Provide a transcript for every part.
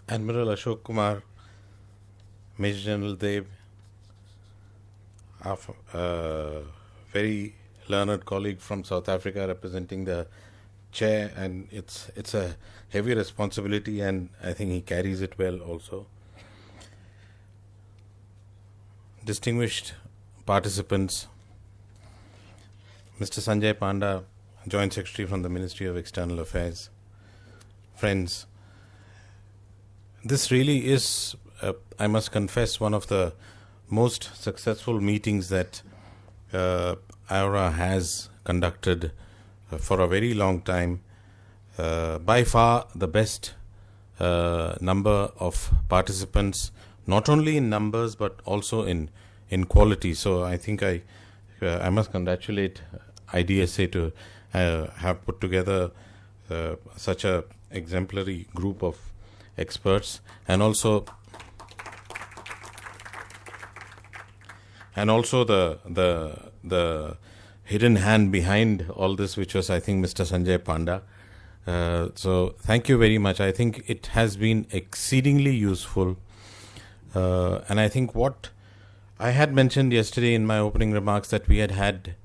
Admiral Ashok Kumar, Major General Dev, our very learned colleague from South Africa representing the chair, and it's a heavy responsibility, and I think he carries it well also. Distinguished participants, Mr. Sanjay Panda, Joint Secretary from the Ministry of External Affairs, friends, this really is, I must confess, one of the most successful meetings that IORA has conducted for a very long time. By far the best number of participants, not only in numbers but also in quality. So I think I must congratulate IDSA to have put together such a exemplary group of experts, and also the hidden hand behind all this, which was, I think, Mr. Sanjay Panda. So thank you very much. I think it has been exceedingly useful, and I think what I had mentioned yesterday in my opening remarks, that we had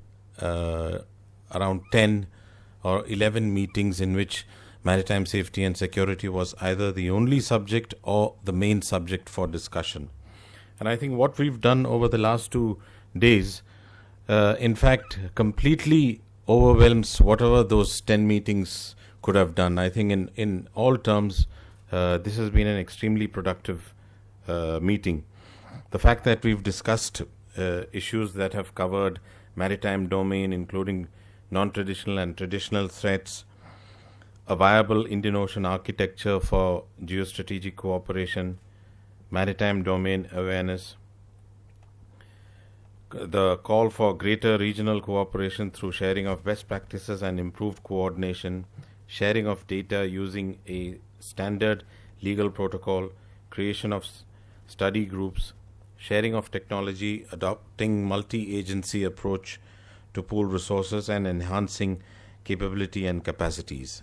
around 10 or 11 meetings in which maritime safety and security was either the only subject or the main subject for discussion. And I think what we've done over the last 2 days, in fact, completely overwhelms whatever those 10 meetings could have done. I think in all terms, this has been an extremely productive meeting. The fact that we've discussed issues that have covered maritime domain, including non-traditional and traditional threats, a viable Indian Ocean architecture for geostrategic cooperation, maritime domain awareness, the call for greater regional cooperation through sharing of best practices and improved coordination, sharing of data using a standard legal protocol, creation of study groups, sharing of technology, adopting multi-agency approach to pool resources, and enhancing capability and capacities.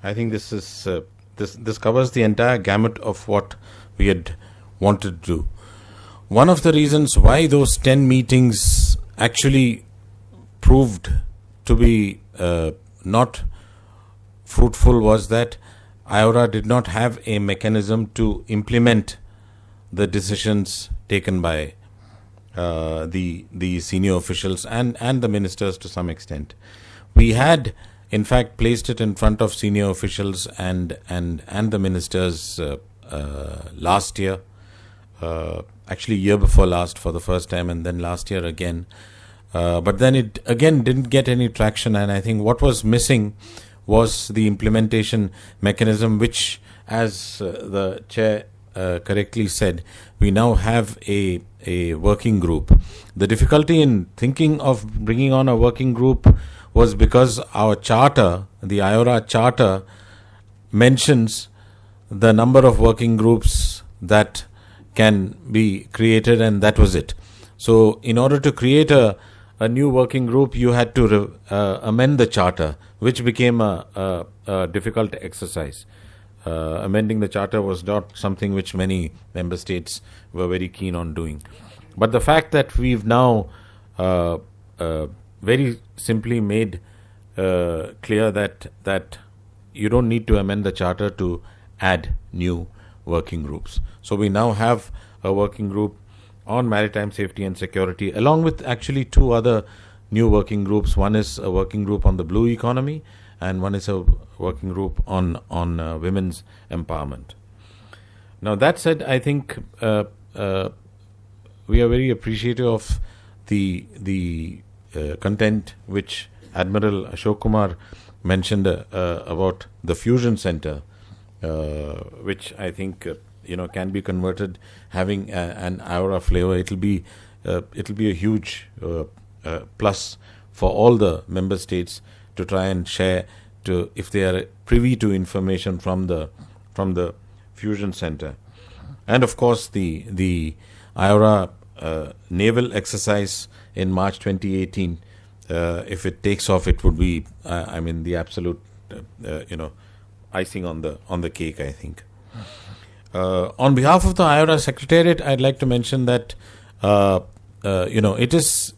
I think this is this covers the entire gamut of what we had wanted to do. One of the reasons why those 10 meetings actually proved to be not fruitful was that IORA did not have a mechanism to implement the decisions taken by the senior officials and the ministers to some extent. We had, in fact, placed it in front of senior officials and the ministers last year, actually year before last for the first time, and then last year again. But then it again didn't get any traction, and I think what was missing was the implementation mechanism, which, as the chair correctly said, we now have a working group. The difficulty in thinking of bringing on a working group was because our charter, the IORA charter, mentions the number of working groups that can be created, and that was it. So in order to create a new working group, you had to amend the charter, which became a difficult exercise. Amending the charter was not something which many member states were very keen on doing. But the fact that we've now very simply made clear that you don't need to amend the charter to add new working groups. So we now have a working group on maritime safety and security, along with actually 2 other new working groups. One is a working group on the blue economy, and one is a working group on women's empowerment. Now, that said, I think we are very appreciative of the content which Admiral Ashok Kumar mentioned about the Fusion Center, which I think can be converted, having an IORA flavor. It'll be a huge plus for all the member states to try and share, if they are privy to information from the Fusion Center. And of course the IORA naval exercise in March 2018, if it takes off, it would be the absolute icing on the cake, I think. On behalf of the IORA Secretariat, I'd like to mention that it is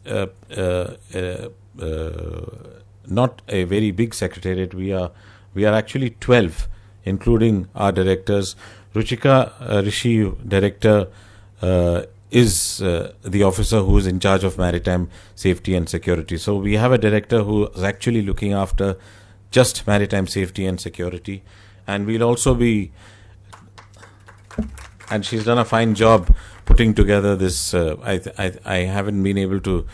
not a very big secretariat. We are actually 12, including our directors. Ruchika Rishi, director, is the officer who is in charge of maritime safety and security. So we have a director who is actually looking after just maritime safety and security, and we'll also be. And she's done a fine job putting together this. I haven't been able to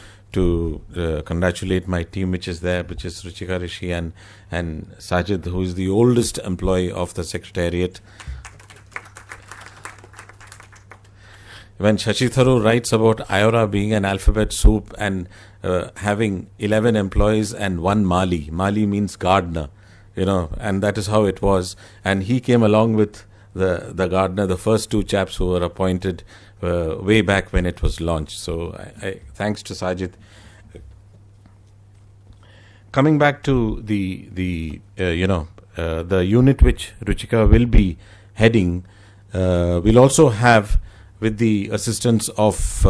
congratulate my team, which is there, which is Ruchika Rishi and Sajid, who is the oldest employee of the Secretariat. When Shashi Tharoor writes about IORA being an alphabet soup and having 11 employees and one Mali means gardener, and that is how it was. And he came along with the gardener, the first two chaps who were appointed way back when it was launched. So I thanks to Sajid. Coming back to the unit which Ruchika will be heading, we'll also have, with the assistance of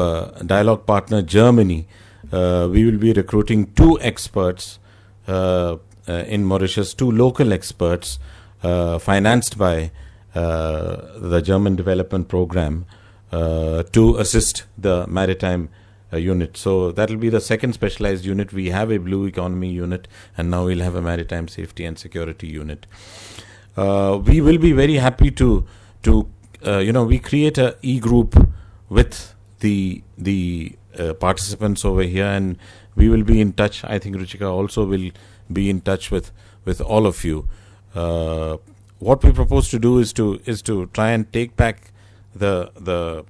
dialogue partner Germany, we will be recruiting 2 experts in Mauritius, 2 local experts financed by the German development program to assist the maritime unit. So that will be the second specialized unit. We have a blue economy unit, and now we'll have a maritime safety and security unit. We will be very happy to we create a e-group with the participants over here, and we will be in touch. I think Ruchika also will be in touch with all of you. What we propose to do is to try and take back the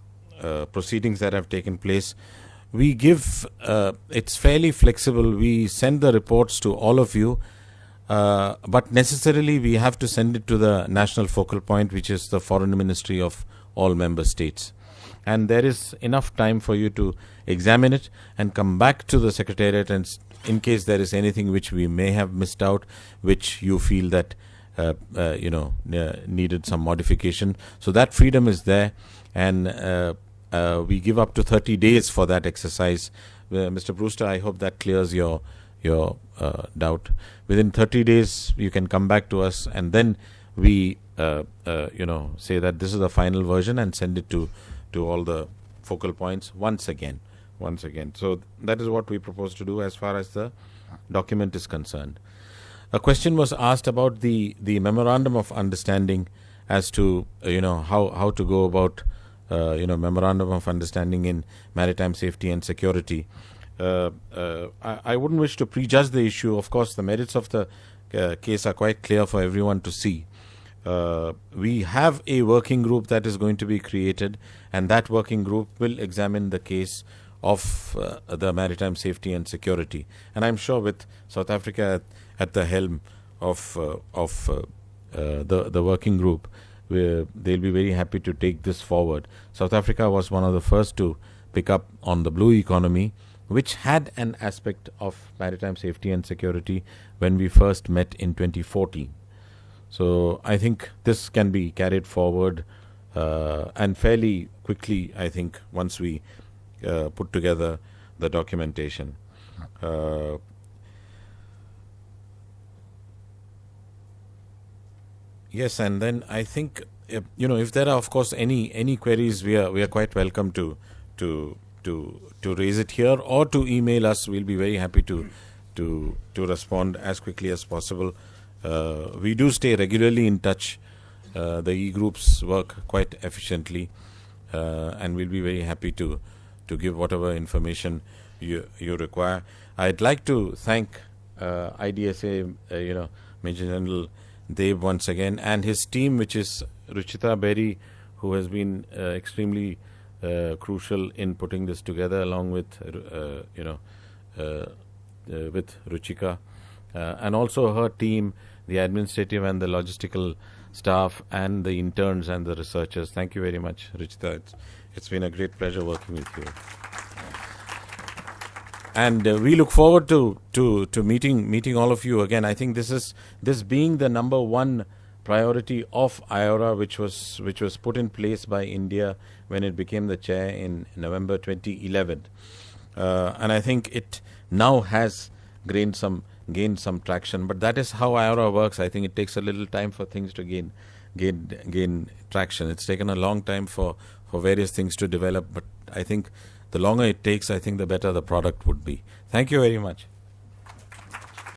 proceedings that have taken place. We give it's fairly flexible. We send the reports to all of you, but necessarily we have to send it to the national focal point, which is the Foreign Ministry of all member states. And there is enough time for you to examine it and come back to the Secretariat, and in case there is anything which we may have missed out, which you feel that needed some modification. So that freedom is there, and we give up to 30 days for that exercise. Mr. Brewster, I hope that clears your doubt. Within 30 days, you can come back to us, and then we say that this is the final version and send it to all the focal points once again. So that is what we propose to do as far as the document is concerned. A question was asked about the memorandum of understanding as to how to go about memorandum of understanding in maritime safety and security. I wouldn't wish to prejudge the issue. Of course, the merits of the case are quite clear for everyone to see. We have a working group that is going to be created, and that working group will examine the case of the maritime safety and security. And I'm sure with South Africa at the helm of the working group, they'll be very happy to take this forward. South Africa was one of the first to pick up on the blue economy, which had an aspect of maritime safety and security when we first met in 2014. So I think this can be carried forward and fairly quickly, I think, once we put together the documentation. Yes, and then I think if there are, of course, any queries, we are quite welcome to raise it here or to email us. We'll be very happy to respond as quickly as possible. We do stay regularly in touch. The e-groups work quite efficiently, and we'll be very happy to give whatever information you require. I'd like to thank IDSA, Major General Deb once again, and his team, which is Ruchita Berry, who has been extremely crucial in putting this together, along with Ruchika, and also her team, the administrative and the logistical staff, and the interns and the researchers. Thank you very much, Ruchita. It's been a great pleasure working with you. And we look forward to meeting all of you again. I think this being the number one priority of IORA, which was put in place by India when it became the chair in November 2011, and I think it now has gained some traction. But that is how IORA works. I think it takes a little time for things to gain traction. It's taken a long time for various things to develop, but I think the longer it takes, I think the better the product would be. Thank you very much.